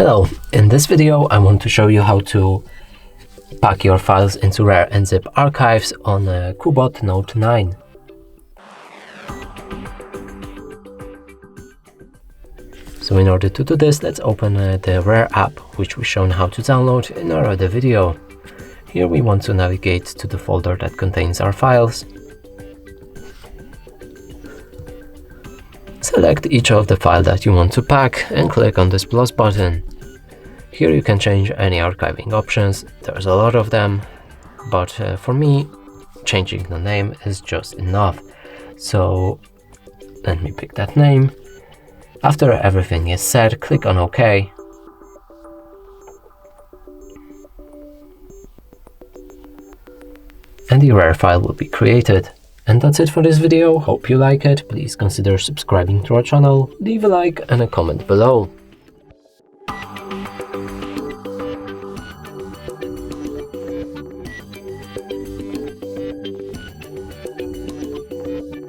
Hello, in this video I want to show you how to pack your files into RAR and zip archives on a CUBOT Note 9. So in order to do this, let's open the RAR app, which we've shown how to download in our other video. Here we want to navigate to the folder that contains our files. Select each of the files that you want to pack and click on this plus button. Here you can change any archiving options. There's a lot of them, but for me, changing the name is just enough. So let me pick that name. After everything is set, click on OK. And the RAR file will be created. And that's it for this video. Hope you like it. Please consider subscribing to our channel, leave a like and a comment below.